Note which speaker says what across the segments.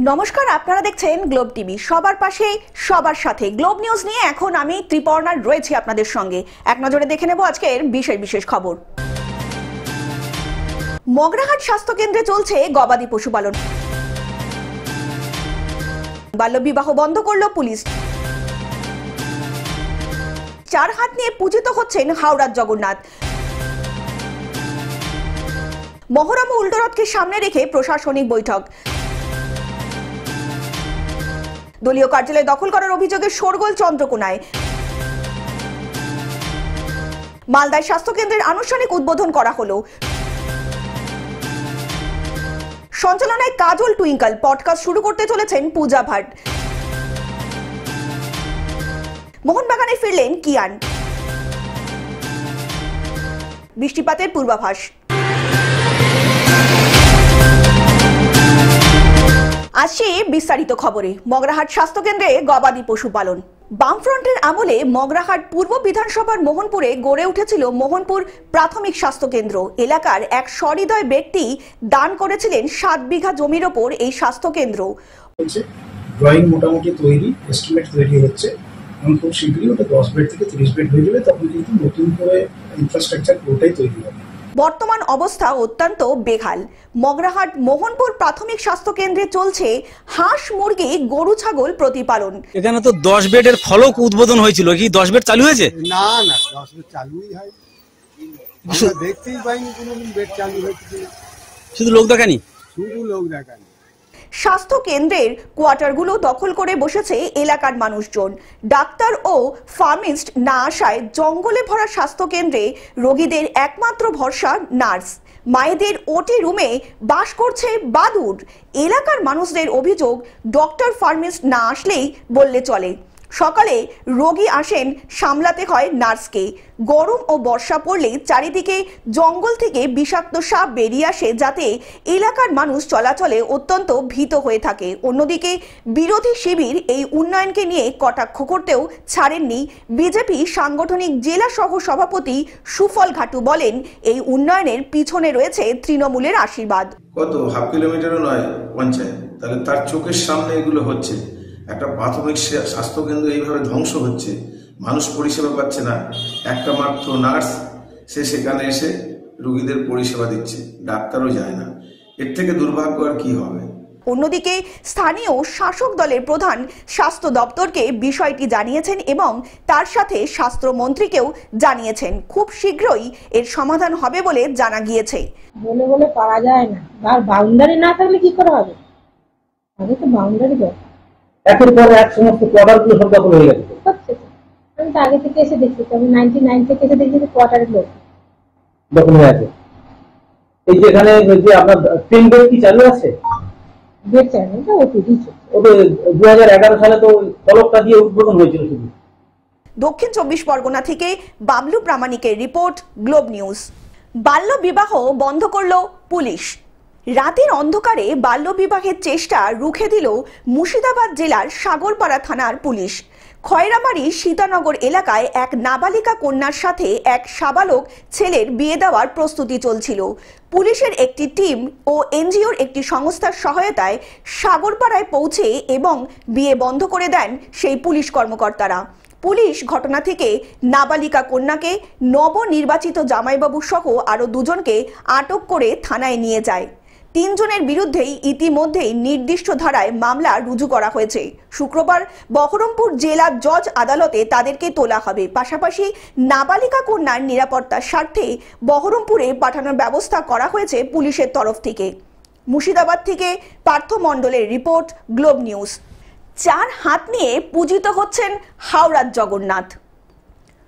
Speaker 1: নমস্কার, আপনারা দেখছেন গ্লোব টিভি। সবার পাশে সবার সাথে গ্লোব নিউজ নিয়ে এখন আমি ত্রিপর্ণা রয়েছি আপনাদের সঙ্গে। এক নজরে দেখে নেব আজকের বিশেষ বিশেষ খবর। মগরাহাট স্বাস্থ্য কেন্দ্রে চলছে গবাদি পশুপালন। বাল্যবিবাহ বন্ধ করল পুলিশ। 4 হাত নিয়ে পূজিত হচ্ছেন হাওড়ার জগন্নাথ। মহরম ও উল্টোরথকে সামনে রেখে প্রশাসনিক বৈঠক। দলীয় কার্যালয় দখল করার অভিযোগে শোরগোল চন্দ্রকোনায়। মালদায় স্বাস্থ্য কেন্দ্রের আনুষ্ঠানিক উদ্বোধন করা হলো। সঞ্চালনায় কাজল টুইঙ্কল। পডকাস্ট শুরু করতে চলেছেন পূজা ভাট। মোহনবাগানে ফিরলেন কিয়ান। বৃষ্টিপাতের পূর্বাভাস। আসছে বিস্তারিত খবরে। মগরাহাট স্বাস্থ্যকেন্দ্রে গবাদি পশুপালন। বামফ্রন্টের আমলে মগরাহাট পূর্ব বিধানসভার মোহনপুরে গড়ে উঠেছিল মোহনপুর প্রাথমিক স্বাস্থ্যকেন্দ্র। এলাকার এক সহৃদয় ব্যক্তি দান করেছিলেন 7 বিঘা জমির ওপর এই স্বাস্থ্যকেন্দ্র।
Speaker 2: ড্রয়িং মোটামুটি তৈরি, এস্টিমেট তৈরি হচ্ছে, এবং খুব শীঘ্রই ওটা 10 বেড থেকে 30 বেড হয়ে যাবে। তখন কিন্তু নতুন করে ইনফ্রাস্ট্রাকচার পুরোটাই তৈরি হবে।
Speaker 1: বর্তমান অবস্থা অত্যন্ত বেহাল। মগরাহাট মোহনপুর প্রাথমিক স্বাস্থ্য কেন্দ্রে চলছে হাঁস, মুরগি, গরু, ছাগল প্রতিপালন।
Speaker 3: এখানে তো 10 বেডের ফলক উদ্বোধন হয়েছিল, কি 10 বেড চালু হয়েছে?
Speaker 4: না না, 10 বেড চালুই হয়। আমরা দেখতেই পাইনি কোনো বেড চালু হয়েছে।
Speaker 3: শুধু লোক দেখানি,
Speaker 4: শুধু লোক দেখানি।
Speaker 1: স্বাস্থ্য কেন্দ্রের কোয়ার্টারগুলো দখল করে বসেছে এলাকার মানুষজন। ডাক্তার ও ফার্মিস্ট না আসায় জঙ্গলে ভরা স্বাস্থ্য কেন্দ্রে রোগীদের একমাত্র ভরসা নার্স। মায়েদের ওটি রুমে বাস করছে বাদুড়। এলাকার মানুষদের অভিযোগ, ডক্টর ফার্মিস্ট না আসলেই বললে চলে। সকালে রোগী আসেন, সামলাতে হয় নার্সকে। গরম ও বর্ষা পড়লে চারিদিকে জঙ্গল থেকে বিষাক্ত সাপ বেরিয়ে আসে, যাতে এলাকার মানুষ চলাচলে অত্যন্ত ভীত হয়ে থাকে। অন্যদিকে বিরোধী শিবির এই উন্নয়নকে নিয়ে কটাক্ষ করতেও ছাড়েননি। বিজেপি সাংগঠনিক জেলা সহ সভাপতি সুফল ঘাটু বলেন, এই উন্নয়নের পিছনে রয়েছে তৃণমূলের আশীর্বাদ।
Speaker 5: কত হাফ কিলোমিটারও নয় পঞ্চায়েত, তাহলে তার চোখের সামনে এগুলো হচ্ছে। একটা প্রাথমিক স্বাস্থ্যকেন্দ্র এইভাবে ধ্বংস হচ্ছে, মানুষ পরিষেবা পাচ্ছে না। একটা মাত্র নার্স, সে সেখানে এসে রোগীদের পরিষেবা দিচ্ছে, ডাক্তারও যায় না। এর থেকে দুর্ভাগ্য আর কি হবে?
Speaker 1: অন্যদিকে স্থানীয় শাসক দলের প্রধান স্বাস্থ্য দপ্তরকে বিষয়টি জানিয়েছেন এবং তার সাথে স্বাস্থ্যমন্ত্রীকেও জানিয়েছেন। খুব শীঘ্রই এর সমাধান হবে বলে জানা গিয়েছে।
Speaker 6: বলে বলে পারা যায় না, আর বাউন্ডারি না থাকলে কি করে হবে? আগে তো বাউন্ডারি দরকার।
Speaker 2: একের পর এক সমস্ত কোয়ার্টারগুলো সব দখল হয়ে গেছে।
Speaker 6: আমি তো আগে থেকে এসে দেখছি, আমি 99 থেকে এসে দেখছি কোয়ার্টারের লোক
Speaker 2: দখল হয়ে আছে। এই যে এখানে যে আপনার 3 বেড কি চালু আছে?
Speaker 6: বেড চালু তো ওটিডি চলছে।
Speaker 2: ও তো 2011 সালে তো ফলকটা দিয়ে উদ্বোধন হয়েছিল শুধু।
Speaker 1: দক্ষিণ 24 পরগনা থেকে বাবলু প্রামাণিকের রিপোর্ট, গ্লোব নিউজ। বাল্য বিবাহ বন্ধ করল পুলিশ। রাতের অন্ধকারে বাল্য বিবাহের চেষ্টা রুখে দিল মুর্শিদাবাদ জেলার সাগরপাড়া থানার পুলিশ। খয়রামারি সীতানগর এলাকায় এক নাবালিকা কন্যার সাথে এক সাবালক ছেলের বিয়ে দেওয়ার প্রস্তুতি চলছিল। পুলিশের একটি টিম ও এনজিওর একটি সংস্থার সহায়তায় সাগরপাড়ায় পৌঁছে এবং বিয়ে বন্ধ করে দেন সেই পুলিশ কর্মকর্তারা। পুলিশ ঘটনা থেকে নাবালিকা কন্যাকে, নবনির্বাচিত জামাইবাবু সহ আরও 2 জনকে আটক করে থানায় নিয়ে যায়। 3 জনের বিরুদ্ধেই ইতিমধ্যেই নির্দিষ্ট ধারায় মামলা রুজু করা হয়েছে। শুক্রবার বহরমপুর জেলা জজ আদালতে তাদেরকে তোলা হবে। পাশাপাশি নাবালিকা কন্যার নিরাপত্তার স্বার্থে বহরমপুরে পাঠানোর ব্যবস্থা করা হয়েছে পুলিশের তরফ থেকে। মুর্শিদাবাদ থেকে পার্থ মণ্ডলের রিপোর্ট, গ্লোব নিউজ। 4 হাত নিয়ে পূজিত হচ্ছেন হাওড়ার জগন্নাথ।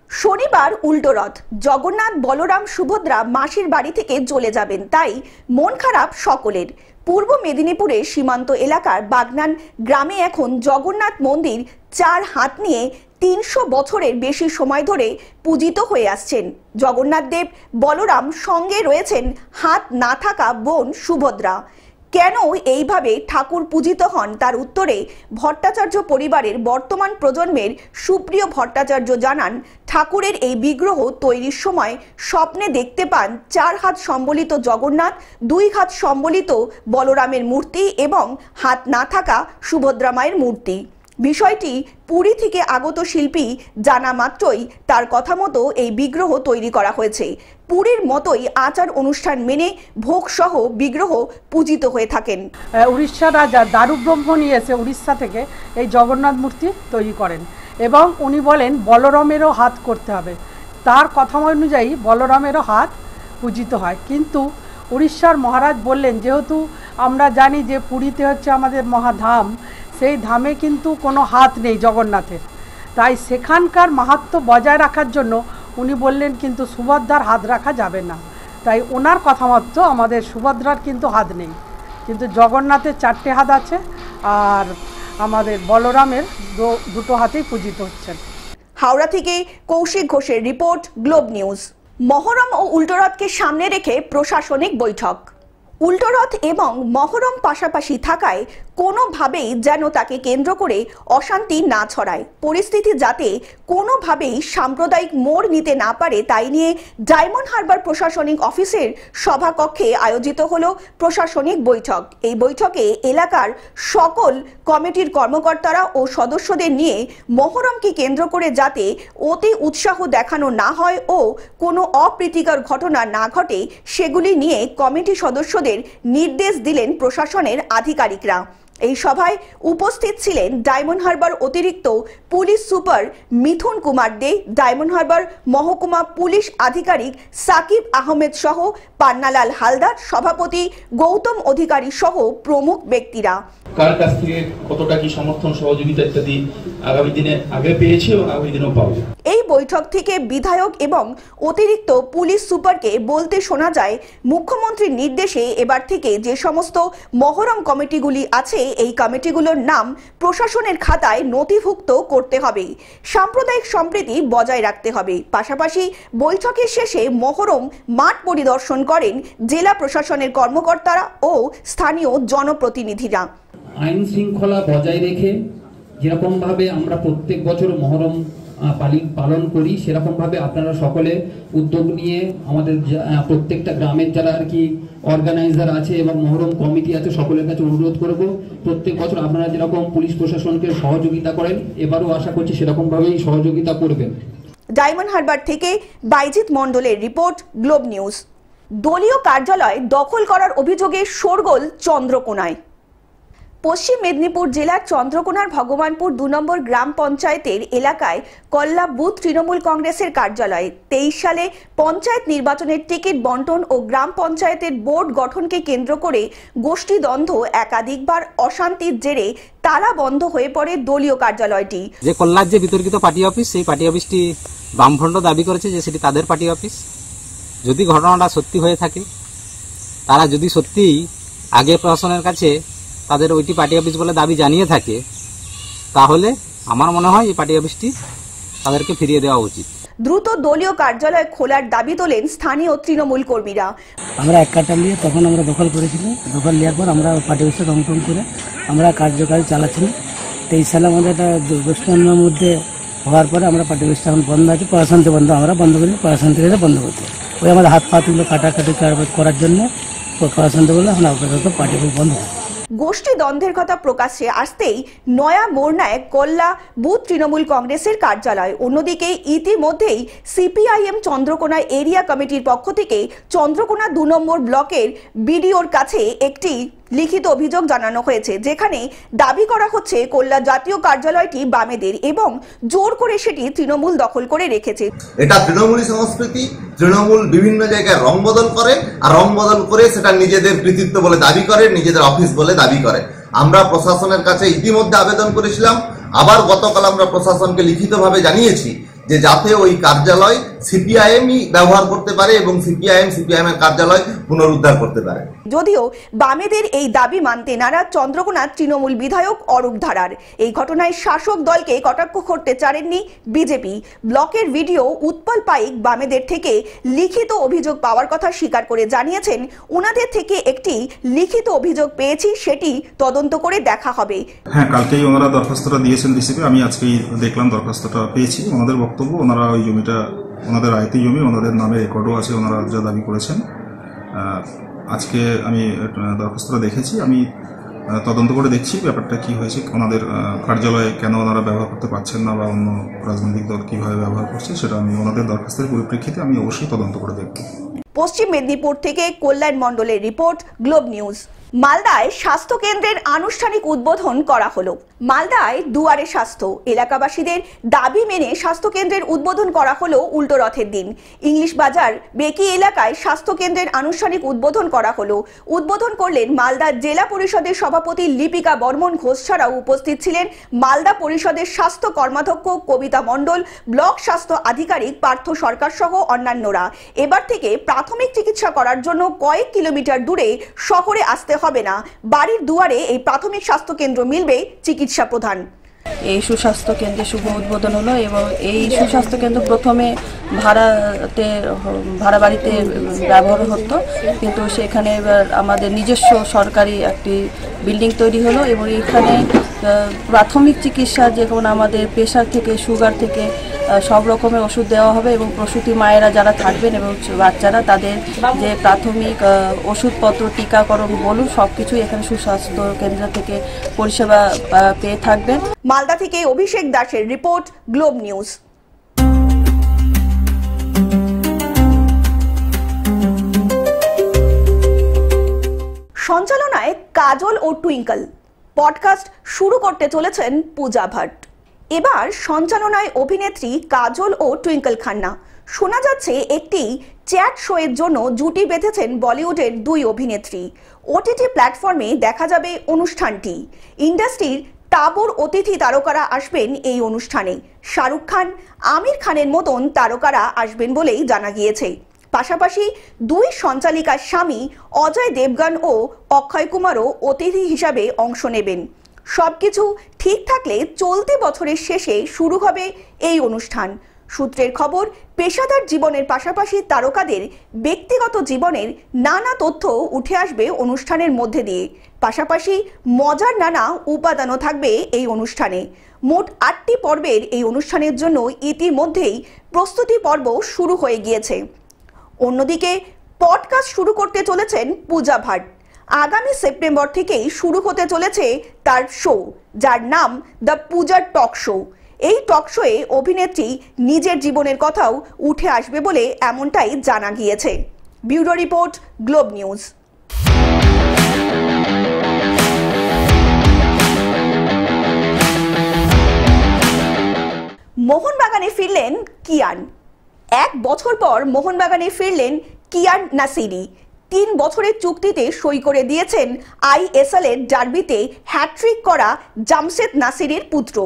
Speaker 1: শনিবার উল্টোরথ। জগন্নাথ, বলরাম, সুভদ্রা মাসির বাড়ি থেকে চলে যাবেন, তাই মন খারাপ সকলের। পূর্ব মেদিনীপুরে সীমান্ত এলাকার বাগনান গ্রামে এখন জগন্নাথ মন্দির 4 হাত নিয়ে 300 বছরের বেশি সময় ধরে পূজিত হয়ে আসছেন। জগন্নাথ দেব, বলরাম, সঙ্গে রয়েছেন হাত না থাকা বোন সুভদ্রা। কেন এইভাবে ঠাকুর পূজিত হন তার উত্তরে ভট্টাচার্য পরিবারের বর্তমান প্রজন্মের সুপ্রিয় ভট্টাচার্য জানান, ঠাকুরের এই বিগ্রহ তৈরির সময় স্বপ্নে দেখতে পান 4 হাত সম্বলিত জগন্নাথ, 2 হাত সম্বলিত বলরামের মূর্তি এবং হাত না থাকা সুভদ্রা মায়ের মূর্তি। বিষয়টি পুরী থেকে আগত শিল্পী জানা মাত্রই তার কথা মতো এই বিগ্রহ তৈরি করা হয়েছে। পুরীর মতোই আচার অনুষ্ঠান মেনে ভোগ সহ বিগ্রহ পূজিত হয়ে থাকেন।
Speaker 7: উড়িষ্যার রাজা দারুব্রহ্ম নিয়ে এসে উড়িষ্যা থেকে এই জগন্নাথ মূর্তি তৈরি করেন এবং উনি বলেন বলরামেরও হাত করতে হবে। তার কথা অনুযায়ী বলরামেরও হাত পূজিত হয়, কিন্তু উড়িষ্যার মহারাজ বললেন যেহেতু আমরা জানি যে পুরীতে হচ্ছে আমাদের মহাধাম, সেই ধামে কিন্তু কোনো হাত নেই জগন্নাথের, তাই সেখানকার মাহাত্ম্য বজায় রাখার জন্য উনি বললেন কিন্তু সুভদ্রার হাত রাখা যাবে না। তাই ওনার কথা মতো আমাদের সুভদ্রার কিন্তু হাত নেই, কিন্তু জগন্নাথের 4টে হাত আছে আর আমাদের বলরামের 2টো হাতেই পূজিত হচ্ছেন।
Speaker 1: হাওড়া থেকে কৌশিক ঘোষের রিপোর্ট, গ্লোব নিউজ। মহরম ও উল্টোরথকে সামনে রেখে প্রশাসনিক বৈঠক। উল্টোরথ এবং মহরম পাশাপাশি থাকায় কোনোভাবেই যেন তাকে কেন্দ্র করে অশান্তি না ছড়ায়, পরিস্থিতি যাতে কোনোভাবেই সাম্প্রদায়িক মোড় নিতে না পারে, তাই নিয়ে ডায়মন্ড হারবার প্রশাসনিক অফিসের সভাকক্ষে আয়োজিত হলো প্রশাসনিক বৈঠক। এই বৈঠকে এলাকার সকল কমিটির কর্মকর্তারা ও সদস্যদের নিয়ে মহরমকে কেন্দ্র করে যাতে অতি উৎসাহ দেখানো না হয় ও কোনো অপ্রীতিকর ঘটনা না ঘটে সেগুলি নিয়ে কমিটি সদস্যদের নির্দেশ দিলেন প্রশাসনের আধিকারিকরা। এই সভায় উপস্থিত ছিলেন ডায়মন্ড হারবার অতিরিক্ত পুলিশ সুপার মিথুন কুমার দে, ডায়মন্ড হারবার মহকুমা পুলিশ আধিকারিক সাকিব আহমেদ সহ পান্নালাল হালদার, সভাপতি গৌতম অধিকারী সহ প্রমুখ ব্যক্তিরা।
Speaker 8: কার কাছ থেকে কতটা কি সমর্থন সহযোগিতা ইত্যাদি আগামী দিনে আগে পেয়েছি এবং আগামী দিনেও পাবো।
Speaker 1: এই বৈঠক থেকে বিধায়ক এবং অতিরিক্ত পুলিশ সুপারকে বলতে শোনা যায়, মুখ্যমন্ত্রীর নির্দেশে এবার থেকে যে সমস্ত মহরম কমিটিগুলি আছে এই কমিটিগুলোর নাম প্রশাসনের খাতায় নথিভুক্ত করতে হবে, সাম্প্রদায়িক সম্প্রীতি বজায় রাখতে হবে। পাশাপাশি বৈঠকের শেষে মহরম মাঠ পরিদর্শন করেন জেলা প্রশাসনের কর্মকর্তারা ও স্থানীয় জনপ্রতিনিধিরা।
Speaker 9: আইন শৃঙ্খলা বজায় রেখে যেরকম ভাবে আমরা প্রত্যেক বছর মহরম পালন করি, সেরকম ভাবে আপনারা সকলে উদ্যোগ নিয়ে আমাদের প্রত্যেকটা গ্রামের যারা আর কি অর্গানাইজার আছে এবং মহরম কমিটি আছে সকলের কাছে অনুরোধ করব, প্রত্যেক বছর আপনারা যেরকম পুলিশ প্রশাসনকে সহযোগিতা করেন এবারও আশা করছি সেরকম ভাবেই সহযোগিতা করবেন।
Speaker 1: ডায়মন্ড হারবার থেকে বাইজিৎ মণ্ডলের রিপোর্ট, গ্লোব নিউজ। দলীয় কার্যালয় দখল করার অভিযোগে শোরগোল চন্দ্রকোনায়। পশ্চিম মেদিনীপুর জেলার চন্দ্রকোনার ভগবানপুর 2 নম্বর গ্রাম পঞ্চায়েতের এলাকায় কল্লা বুথ তৃণমূল কংগ্রেসের কার্যালয় 23 সালে পঞ্চায়েত নির্বাচনের টিকিট বন্টন ও গ্রাম পঞ্চায়েতের বোর্ড গঠনকে কেন্দ্র করে গোষ্ঠীদ্বন্দ্ব একাধিকবার অশান্তির জেরে তালা বন্ধ হয়ে পড়ে দলীয় কার্যালয়টি।
Speaker 3: যে কল্লার যে বিতর্কিত পার্টি অফিস, সেই পার্টি অফিসটি বামফ্রন্ট দাবি করেছে যে সেটি তাদের পার্টি অফিস। যদি ঘটনাটা সত্যি হয়ে থাকে, তারা যদি সত্যিই আগে প্রশাসনের কাছে তাদের ওইটি পার্টি অফিস বলে দাবি জানিয়ে থাকে, তাহলে আমার মনে হয় এই পার্টি অফিসটি তাদেরকে ফিরিয়ে দেওয়া উচিত।
Speaker 1: দ্রুত দলীয় কার্যালয় খোলার দাবি তোলেন স্থানীয় তৃণমূল কর্মীরা।
Speaker 10: আমরা 1 কাঠা নিয়ে তখন আমরা দখল করেছিলাম, দখল নেওয়ার পর আমরা পার্টি অফিসে দমকম করে আমরা কার্যকারী চালাচ্ছিলাম। 23 সালে আমাদের একটা দুষ্কর্মের মধ্যে হওয়ার পরে আমরা পার্টি অফিসটা এখন বন্ধ আছে, প্রশাসনতে বন্ধ, আমরা বন্ধ করি, প্রশাসন থেকে বন্ধ করতে ওই আমাদের হাত পা তুলে কাটাকাটি করার জন্য প্রশাসন বলে এখন আপাতত পার্টি অফিস বন্ধ হয়।
Speaker 1: গোষ্ঠী দ্বন্দ্বের কথা প্রকাশ্যে আসতেই নয়া মোড়নায় কল্লা বুথ তৃণমূল কংগ্রেসের কার্যালয়। অন্যদিকে ইতিমধ্যেই সিপিআইএম চন্দ্রকোনা এরিয়া কমিটির পক্ষ থেকে চন্দ্রকোনা 2 নম্বর ব্লকের বিডিওর কাছে একটি লিখিত অভিযোগ জানানো হয়েছে, যেখানে দাবি করা হচ্ছে কল্লা জাতীয় কার্যালয়টি বামেদের এবং জোর করে সেটি তৃণমূল দখল করে রেখেছে।
Speaker 11: এটা তৃণমূলী সংস্কৃতি, তৃণমূল বিভিন্ন জায়গায় রং বদল করে আর রং বদল করে সেটা নিজেদের কৃতিত্ব বলে দাবি করে, নিজেদের অফিস বলে দাবি করে। আমরা প্রশাসনের কাছে ইতিমধ্যে আবেদন করেছিলাম, আবার গতকাল আমরা প্রশাসনকে লিখিতভাবে জানিয়েছি যে যাতে ওই কার্যালয় সিপিআইএমই ব্যবহার করতে পারে এবং সিপিআইএম এর কার্যালয় পুনরুদ্ধার করতে পারে।
Speaker 1: যদিও বামেদের এই দাবি মানতে নারাজ চন্দ্রকোনা তৃণমূল বিধায়ক অরূপ ধারার। এই ঘটনায় শাসক দলকে কটাক্ষ করতে চারেননি বিজেপি। ব্লকের ভিডিও উৎপল পাইক বামেদের থেকে লিখিত অভিযোগ পাওয়ার কথা স্বীকার করে জানিয়েছেন, ওনাদের থেকে একটি লিখিত অভিযোগ পেয়েছি, সেটি তদন্ত করে দেখা হবে।
Speaker 12: হ্যাঁ, কালকেই ওনারা দরখাস্তটা দিয়েছেন ডিসিপি, আমি আজকেই দেখলাম দরখাস্তটা পেয়েছি। ওনাদের বক্তব্য, ওনারা ওই জমিটা ওনাদের আয়তি জমি, ওনাদের নামে রেকর্ডও আছে, ওনারা যা দাবি করেছেন। আজকে আমি দরখাস্তটা দেখেছি, আমি তদন্ত করে দেখছি ব্যাপারটা কি হয়েছে, ওনাদের কার্যালয়ে কেন ওনারা ব্যবহার করতে পারছেন না বা অন্য রাজনৈতিক দল কিভাবে ব্যবহার করছে সেটা আমি ওনাদের দরখাস্তের পরিপ্রেক্ষিতে আমি অবশ্যই তদন্ত করে দেখব।
Speaker 1: পশ্চিম মেদিনীপুর থেকে কল্যাণ মণ্ডলের রিপোর্ট, গ্লোব নিউজ। মালদায় স্বাস্থ্য কেন্দ্রের আনুষ্ঠানিক উদ্বোধন করা হলো। মালদায় দুয়ারে স্বাস্থ্য এলাকাবাসীদের দাবি মেনে স্বাস্থ্য কেন্দ্রের উদ্বোধন করা হলো উল্টো রথের দিন। ইংলিশ বাজার বেকি এলাকায় স্বাস্থ্য কেন্দ্রের আনুষ্ঠানিক উদ্বোধন করা হলো। উদ্বোধন করলেন মালদা জেলা পরিষদের সভাপতি লিপিকা বর্মন ঘোষ ছাড়াও উপস্থিত ছিলেন মালদা পরিষদের স্বাস্থ্য কর্মাধ্যক্ষ কবিতা মণ্ডল, ব্লক স্বাস্থ্য আধিকারিক পার্থ সরকার সহ অন্যান্যরা। এবার থেকে প্রাথমিক চিকিৎসা করার জন্য কয়েক কিলোমিটার দূরে শহরে আসতে হবে না, বাড়ির দুয়ারে এই প্রাথমিক স্বাস্থ্য কেন্দ্র মিলবে চিকিৎসা প্রদান।
Speaker 13: এই সুস্বাস্থ্য কেন্দ্রের শুভ উদ্বোধন হলো এবং এই সুস্বাস্থ্য কেন্দ্র প্রথমে ভাড়া বাড়িতে ব্যবহার হতো, কিন্তু সেখানে এবার আমাদের নিজস্ব সরকারি একটি বিল্ডিং তৈরি হলো এবং এখানে প্রাথমিক চিকিৎসা, যেমন আমাদের প্রেশার থেকে সুগার থেকে সব রকমের ওষুধ দেওয়া হবে এবং প্রসূতি মায়েরা যারা থাকবেন এবং বাচ্চারা তাদের যে প্রাথমিক ওষুধপত্র, টিকাকরণ বলুন, সবকিছুই এখানে সুস্বাস্থ্য কেন্দ্র থেকে পরিষেবা পেয়ে থাকবেন।
Speaker 1: মালদা থেকে অভিষেক দাসের রিপোর্ট, গ্লোব নিউজ। সঞ্চালনায় কাজল ও টুইঙ্কল পডকাস্ট শুরু করতে চলেছেন পূজা ভাট। এবার সঞ্চালনায় অভিনেত্রী কাজল ও টুইঙ্কল খান্না। শোনা যাচ্ছে একটি চ্যাট শো এর জন্য জুটি বেঁধেছেন বলিউডের দুই অভিনেত্রী। ওটিটি প্ল্যাটফর্মে দেখা যাবে অনুষ্ঠানটি। ইন্ডাস্ট্রির তাবড় অতিথি তারকারা আসবেন এই অনুষ্ঠানে। শাহরুখ খান, আমির খানের মতন তারকারা আসবেন বলেই জানা গিয়েছে। পাশাপাশি দুই সঞ্চালিকার স্বামী অজয় দেবগন ও অক্ষয় কুমারও অতিথি হিসাবে অংশ নেবেন। সবকিছু ঠিক থাকলে চলতি বছরের শেষে শুরু হবে এই অনুষ্ঠান। সূত্রের খবর, পেশাদার জীবনের পাশাপাশি তারকাদের ব্যক্তিগত জীবনের নানা তথ্য উঠে আসবে অনুষ্ঠানের মধ্যে দিয়ে। পাশাপাশি মজার নানা উপাদানও থাকবে এই অনুষ্ঠানে। মোট 8টি পর্বের এই অনুষ্ঠানের জন্য ইতিমধ্যেই প্রস্তুতি পর্ব শুরু হয়ে গিয়েছে। অন্যদিকে পডকাস্ট শুরু করতে চলেছেন পূজা ভাট। আগামী সেপ্টেম্বর থেকেই শুরু হতে চলেছে তার শো, যার নাম দ্য পূজা টক শো। এই টক শোয়ে অভিনেত্রী নিজের জীবনের কথাও উঠে আসবে বলে এমনটাই জানা গিয়েছে। Bureau report, globe news. মোহনবাগানে ফিরলেন কিয়ান। 1 বছর পর মোহনবাগানে ফিরলেন কিয়ান নাসিরি। 3 বছরের চুক্তিতে সই করে দিয়েছেন আইএসএল এর ডার্বিতে হ্যাট্রিক করা জামশেদ নাসিরের পুত্র।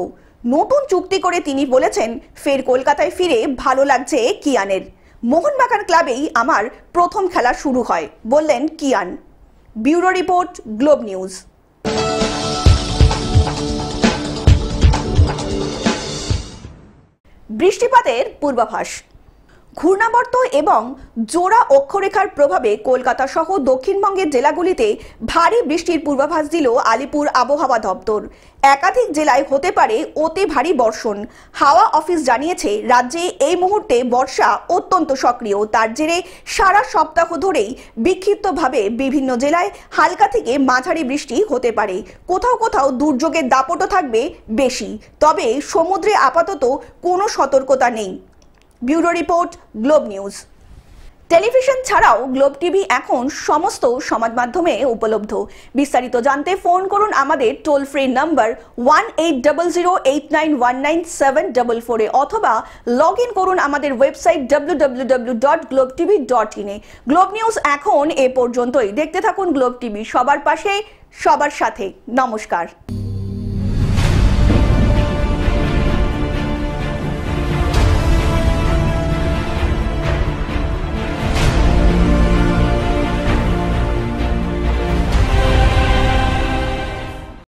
Speaker 1: নতুন চুক্তি করে তিনি বলেছেন, ফের কলকাতায় ফিরে ভালো লাগছে কিয়ানের। মোহনবাগান ক্লাবেই আমার প্রথম খেলা শুরু হয়, বললেন Kian. Bureau report, globe News. বৃষ্টিপাতের পূর্বাভাস। ঘূর্ণাবর্ত এবং জোড়া অক্ষরেখার প্রভাবে কলকাতা সহ দক্ষিণবঙ্গের জেলাগুলিতে ভারী বৃষ্টির পূর্বাভাস দিল আলিপুর আবহাওয়া দপ্তর। একাধিক জেলায় হতে পারে অতি ভারী বর্ষণ। হাওয়া অফিস জানিয়েছে, রাজ্যে এই মুহূর্তে বর্ষা অত্যন্ত সক্রিয়। তার জেরে সারা সপ্তাহ ধরেই বিক্ষিপ্তভাবে বিভিন্ন জেলায় হালকা থেকে মাঝারি বৃষ্টি হতে পারে। কোথাও কোথাও দুর্যোগের দাপটও থাকবে বেশি, তবে সমুদ্রে আপাতত কোনো সতর্কতা নেই। Bureau report, globe news. Television ছাড়াও গ্লোব টিভি এখন সমস্ত সমাজ মাধ্যমে উপলব্ধ। বিস্তারিত জানতে ফোন করুন আমাদের টোল ফ্রি নাম্বার 180089197444 অথবা লগ ইন করুন আমাদের ওয়েবসাইট www.globetv.in এ। গ্লোব নিউজ এখন এ পর্যন্তই। দেখতে থাকুন গ্লোব টিভি, সবার পাশে সবার সাথে। নমস্কার।